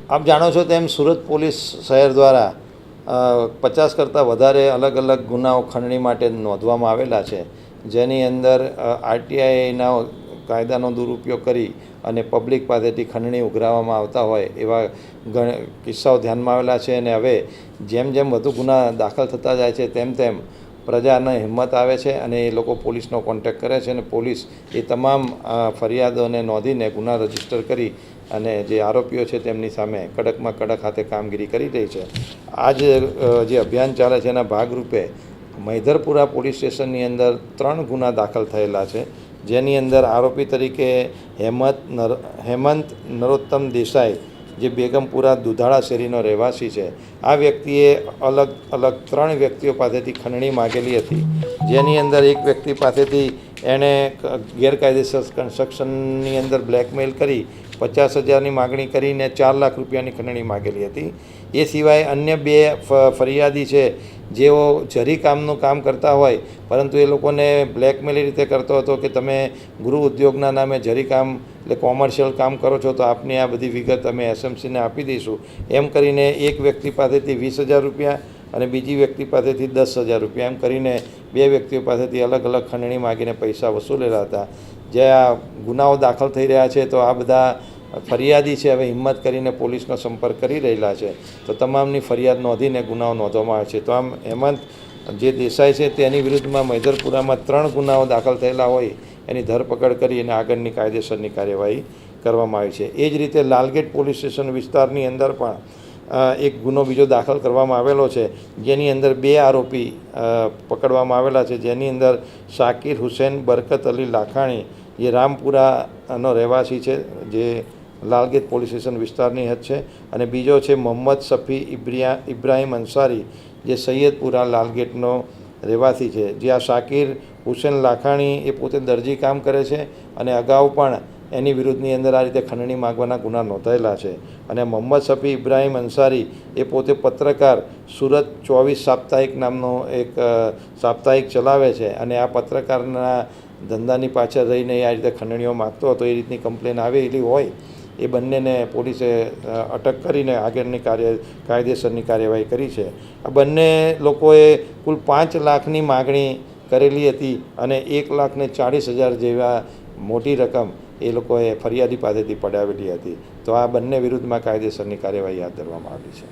આપ જાણો છો તેમ સુરત પોલીસ શહેર દ્વારા 50 કરતાં વધારે અલગ અલગ ગુનાઓ ખંડણી માટે નોંધવામાં આવેલા છે, જેની અંદર આરટીઆઈના કાયદાનો દુરુપયોગ કરી અને પબ્લિક પાસેથી ખંડણી ઉઘરાવવામાં આવતા હોય એવા કિસ્સાઓ ધ્યાનમાં આવેલા છે. અને હવે જેમ જેમ વધુ ગુના દાખલ થતા જાય છે તેમ તેમ પ્રજાને હિંમત આવે છે અને એ લોકો પોલીસનો કોન્ટેક્ટ કરે છે અને પોલીસ એ તમામ ફરિયાદોને નોંધીને ગુના રજીસ્ટર કરી અને જે આરોપીઓ છે તેમની સામે કડકમાં કડક હાથે કામગીરી કરી રહી છે. આ જે અભિયાન ચાલે છે એના ભાગરૂપે મૈધરપુરા પોલીસ સ્ટેશનની અંદર 3 ગુના દાખલ થયેલા છે, જેની અંદર આરોપી તરીકે હેમંત નરોત્તમ દેસાઈ, જે બેગમપુરા દુધાળા શેરીનો રહેવાસી છે. આ વ્યક્તિએ અલગ અલગ 3 વ્યક્તિઓ પાસેથી ખંડણી માગેલી હતી, જેની અંદર એક વ્યક્તિ પાસેથી એણે ગેરકાયદેસર કન્સ્ટ્રક્શનની અંદર બ્લેકમેલ કરી 50,000ની માગણી કરીને 4 લાખ રૂપિયાની ખંડણી માગેલી હતી. એ સિવાય અન્ય 2 ફરિયાદી છે જેઓ જરી કામનું કામ કરતા હોય, પરંતુ એ લોકોને બ્લેકમેલી રીતે કરતો હતો કે તમે ગૃહ ઉદ્યોગના નામે જરી કામ એટલે કોમર્શિયલ કામ કરો છો તો આપની આ બધી વિગત અમે એસએમસીને આપી દઈશું, એમ કરીને એક વ્યક્તિ પાસેથી 20,000 રૂપિયા અને બીજી વ્યક્તિ પાસેથી 10,000 રૂપિયા, એમ કરીને 2 વ્યક્તિઓ પાસેથી અલગ અલગ ખંડણી માગીને પૈસા વસૂલેલા હતા. જે આ ગુનાઓ દાખલ થઈ રહ્યા છે તો આ બધા ફરિયાદી છે હવે હિંમત કરીને પોલીસનો સંપર્ક કરી રહેલા છે, તો તમામની ફરિયાદ નોંધીને ગુનાઓ નોંધવામાં આવે છે. તો આમ હેમંત જે દેસાઈ છે તેની વિરુદ્ધમાં મૈધરપુરામાં 3 ગુનાઓ દાખલ થયેલા હોય એની ધરપકડ કરી અને આગળની કાયદેસરની કાર્યવાહી કરવામાં આવી છે. એ જ રીતે લાલગેટ પોલીસ સ્ટેશન વિસ્તારની અંદર પણ એક ગુનો બીજો દાખલ કરવામાં આવેલો છે, જેની અંદર 2 આરોપી પકડવામાં આવેલા છે, જેની અંદર શાકિર હુસૈન બરકત અલી લાખાણી, જે રામપુરાનો રહેવાસી છે, જે લાલગેટ પોલીસ સ્ટેશન વિસ્તારની હદ છે, અને બીજો છે મોહમ્મદ શફી ઇબ્રાહીમ અંસારી, જે સૈયદપુરા લાલગેટનો રહેવાસી છે. જે આ શાકિર હુસૈન લાખાણી એ પોતે દરજી કામ કરે છે અને અગાઉ પણ એની વિરુદ્ધની અંદર આ રીતે ખંડણી માગવાના ગુના નોંધાયેલા છે. અને મોહમ્મદ શફી ઇબ્રાહીમ અંસારી એ પોતે પત્રકાર સુરત 24 સાપ્તાહિક નામનો એક સાપ્તાહિક ચલાવે છે અને આ પત્રકારના ધંધાની પાછળ રહીને આ રીતે ખંડણીઓ માગતો હતો. એ રીતની કમ્પ્લેન આવેલી હોય એ બંનેને પોલીસે અટક કરીને આગળની કાયદેસરની કાર્યવાહી કરી છે. આ બંને લોકોએ કુલ 5 લાખની માગણી કરેલી હતી અને 1,40,000 જેવા મોટી રકમ એ લોકોએ ફરિયાદી પાસેથી પડાવેલી હતી. તો આ બંને વિરુદ્ધમાં કાયદેસરની કાર્યવાહી હાથ ધરવામાં આવી છે.